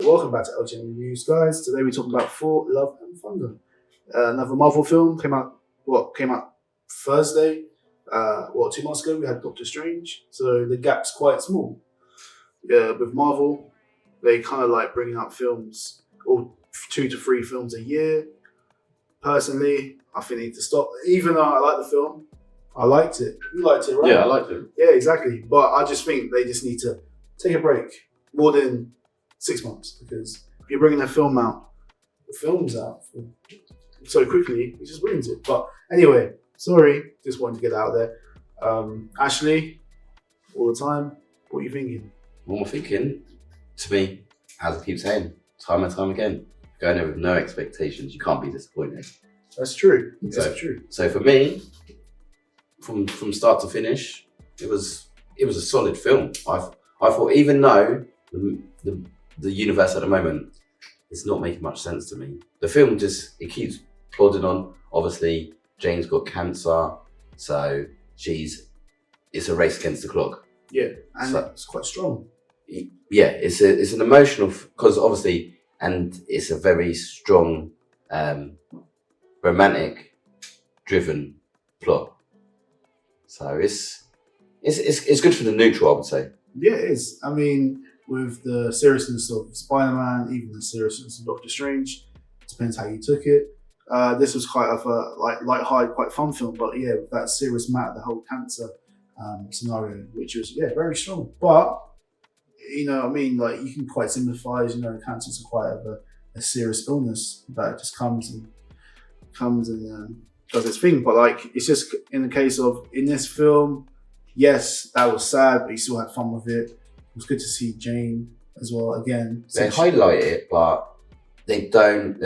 Welcome back to LTN Reviews, guys. Today we're talking about Thor, Love and Thunder. Another Marvel film came out Thursday. 2 months ago we had Doctor Strange, so the gap's quite small. With Marvel, they kind of like bringing out films, or 2 to 3 films a year. Personally, I think they need to stop. Even though I like the film, I liked it. You liked it, right? Yeah, I liked it. Yeah, exactly. But I just think they just need to take a break more than 6 months, because if you're bringing the films out so quickly, it just ruins it. But anyway, sorry, just wanted to get out there. Ashley, all the time, what are you thinking? What I'm thinking, to me, as I keep saying, time and time again, going there with no expectations, you can't be disappointed. That's true. That's true. So for me, from start to finish, it was a solid film. I thought, even though the universe at the moment is not making much sense to me, the film it keeps plodding on. Obviously, Jane's got cancer, so it's a race against the clock. Yeah, and it's quite strong. Yeah, it's an emotional, because obviously, and it's a very strong, romantic driven plot. So it's good for the neutral, I would say. Yeah, it is. I mean, with the seriousness of Spider-Man, even the seriousness of Doctor Strange, depends how you took it. This was quite of a light-hearted, quite fun film, but yeah, with that serious matter, the whole cancer scenario, which was very strong. But you know, I mean, like, you can quite sympathise. You know, cancer is quite a serious illness that just comes and does its thing. But like, it's just in the case of in this film, yes, that was sad, but you still had fun with it. It was good to see Jane as well again. They highlight it, but they don't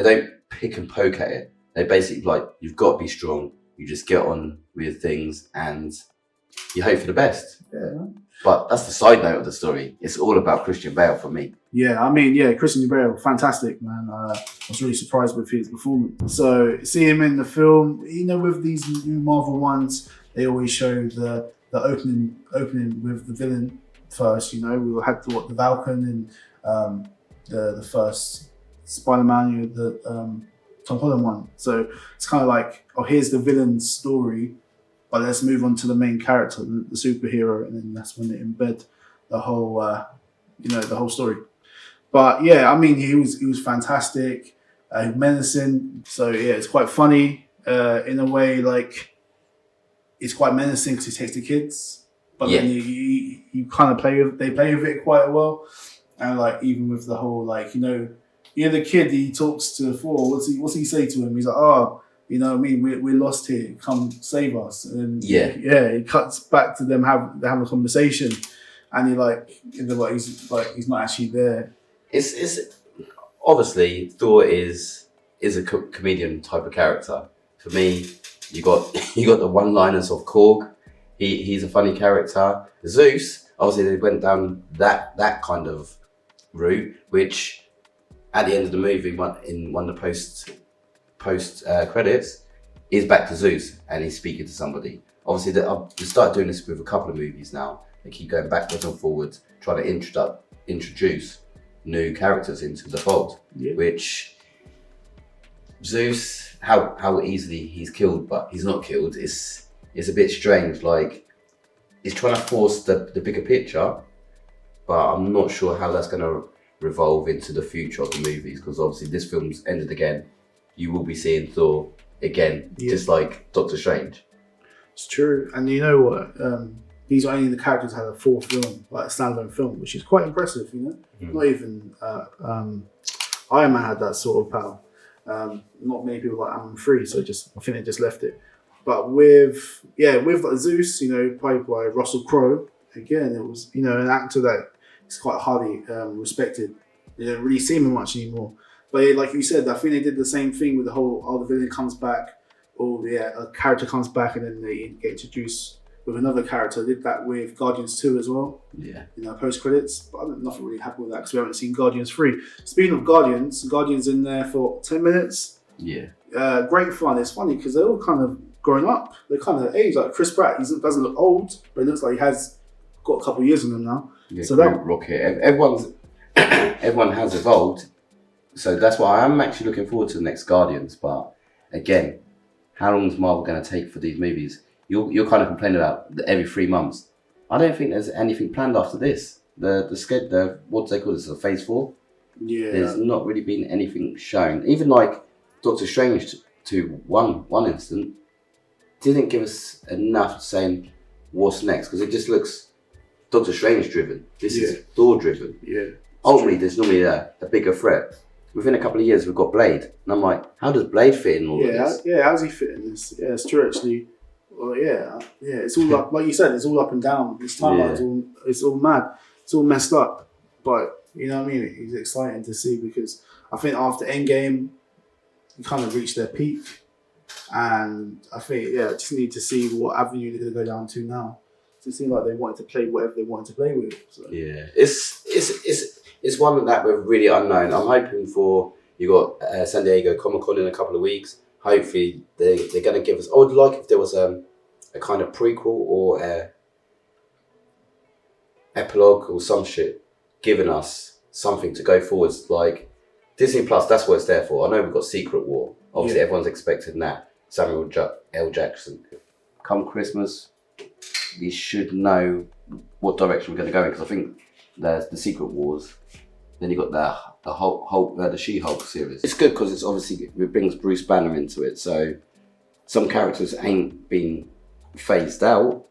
pick and poke at it. They basically like, you've got to be strong. You just get on with things and you hope for the best. Yeah. But that's the side note of the story. It's all about Christian Bale for me. Yeah, I mean, yeah, Christian Bale, fantastic, man. I was really surprised with his performance. So, see him in the film, you know, with these new Marvel ones, they always show the opening with the villain first. You know, we had the Falcon and the first Spider-Man, the Tom Holland one. So it's kind of like, oh, here's the villain's story, but let's move on to the main character, the superhero, and then that's when they embed the whole, the whole story. But yeah, I mean, he was fantastic, menacing. So yeah, it's quite funny in a way. Like, it's quite menacing because he takes the kids, but then you kind of play with it quite well. And like, even with the whole, like, the kid, he talks to Thor. What's he say to him? He's like, oh, you know what I mean? We're lost here. Come save us. And he cuts back to them having a conversation, and he's not actually there. It's obviously, Thor is a comedian type of character. For me, you got the one-liners of Korg. He's a funny character. Zeus, obviously, they went down that kind of route, which at the end of the movie, in one of the post credits, is back to Zeus and he's speaking to somebody. Obviously, I've started doing this with a couple of movies now. They keep going backwards and forwards, trying to introduce new characters into the fold. Yeah. Which Zeus, how easily he's killed, but he's not killed. It's a bit strange. Like, he's trying to force the bigger picture, but I'm not sure how that's going to revolve into the future of the movies, because obviously this film's ended again. You will be seeing Thor again, just like Doctor Strange. It's true. And you know what? These are only the characters that had a 4th film, like a standalone film, which is quite impressive, you know? Not even Iron Man had that sort of power. Not many people like Iron Man 3, so I think they just left it. But with like Zeus, played by Russell Crowe, again, it was, an actor that is quite highly respected. You don't really see him much anymore. But like you said, I think they did the same thing with the whole, the villain comes back, or a character comes back, and then they get introduced with another character. They did that with Guardians 2 as well. Yeah. Post credits. But I'm not really happy with that because we haven't seen Guardians 3. Speaking of Guardians in there for 10 minutes. Yeah. Great fun. It's funny because they're all kind of grown up. They're kind of age. Like Chris Pratt, he doesn't look old, but it looks like he has got a couple of years on him now. Yeah, so that Rocket. everyone has evolved. So that's why I'm actually looking forward to the next Guardians. But again, how long is Marvel going to take for these movies? You're kind of complaining about every 3 months. I don't think there's anything planned after this. The what do they call this? The Phase 4. Yeah. There's not really been anything shown. Even like Doctor Strange to one instant didn't give us enough saying what's next, because it just looks Doctor Strange driven. This is Thor driven. Yeah. Ultimately, there's normally a bigger threat. Within a couple of years, we've got Blade, and I'm like, how does Blade fit in all of this? Yeah, how's he fit in this? Yeah, it's true actually. Well, yeah. It's all up, like you said, it's all up and down. This timeline, it's all mad. It's all messed up. But you know what I mean? It's exciting to see, because I think after Endgame, you kind of reached their peak, and I think just need to see what avenue they're going to go down to now. It seemed like they wanted to play whatever they wanted to play with. So. Yeah, it's one that we're really unknown. I'm hoping for, you got San Diego Comic-Con in a couple of weeks. Hopefully they're going to give us. I would like if there was a kind of prequel or a epilogue or some shit, giving us something to go forwards. Like Disney Plus, that's what it's there for. I know we've got Secret War. Obviously, everyone's expecting that. Samuel L. Jackson. Come Christmas, we should know what direction we're going to go in, because I think there's the Secret Wars. Then you got the She-Hulk series. It's good because it brings Bruce Banner into it. So some characters ain't been phased out,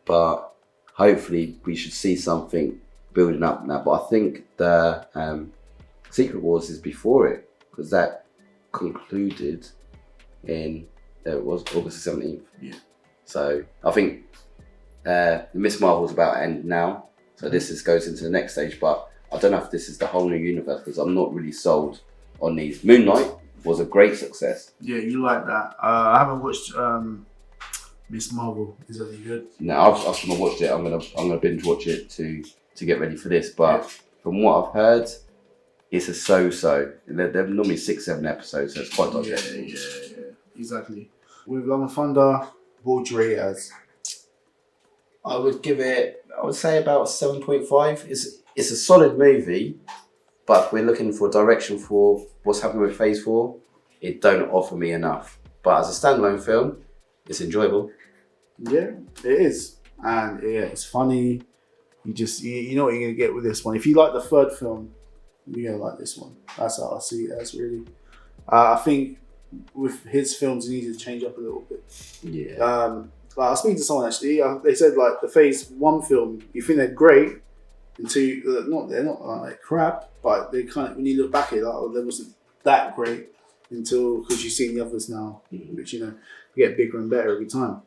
but hopefully we should see something building up now. But I think the Secret Wars is before it, because that concluded in it was August the 17th. Yeah. So I think the Miss Marvel's about to end now. So this goes into the next stage, but I don't know if this is the whole new universe, because I'm not really sold on these. Moon Knight was a great success. Yeah, you like that. I haven't watched Miss Marvel. Is that any good? No, I've not watched it. I'm gonna binge watch it to get ready for this. But from what I've heard, it's a so-so. They're normally 6-7 episodes, so it's quite digestible. Yeah, exactly. With Love and Thunder, what would you rate it as? I would say about 7.5. It's a solid movie, but if we're looking for direction for what's happening with Phase 4, it don't offer me enough. But as a standalone film, it's enjoyable. Yeah, it is. And it's funny. You know what you're going to get with this one. If you like the third film, you're going to like this one. That's how I see it. That's really... I think with his films, he needs to change up a little bit. Yeah. I was speaking to someone actually. They said like the Phase 1 film, you think they're great, until they're not like crap, but they kind of, when you look back at it, like, they wasn't that great until, because you've seen the others now, which get bigger and better every time.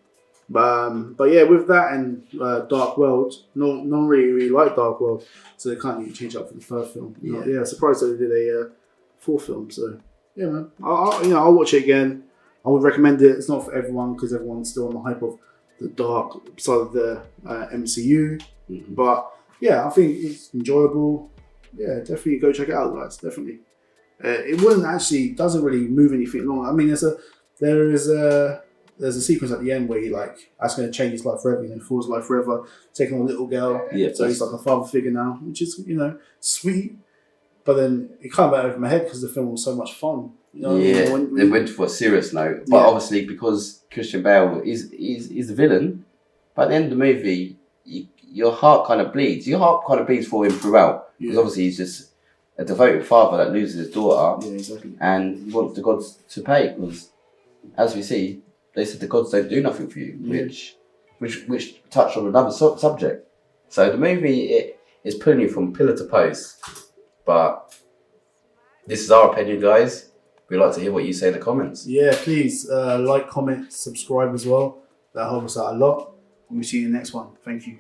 But yeah, with that and Dark World, no one really liked Dark World, so they kind of change up for the third film. Yeah, surprised that they did a fourth film. So yeah, man, I'll watch it again. I would recommend it. It's not for everyone, because everyone's still on the hype of the dark side of the MCU. But yeah, I think it's enjoyable. Yeah, definitely go check it out, guys. Definitely. It doesn't really move anything along. I mean, there's a sequence at the end where that's going to change his life forever. Thor's life forever, taking on a little girl. Yeah. So he's like a father figure now, which is sweet. But then it kind of went over my head because the film was so much fun. They went for a serious note, but obviously because Christian Bale is the villain, by the end of the movie, your heart kind of bleeds. Your heart kind of bleeds for him throughout, because obviously he's just a devoted father that loses his daughter, and he wants the gods to pay, because as we see, they said the gods don't do nothing for you, which touched on another subject. So the movie is pulling you from pillar to post, but this is our opinion, guys. We'd like to hear what you say in the comments. Yeah, please like, comment, subscribe as well. That helps us out a lot. And we'll see you in the next one. Thank you.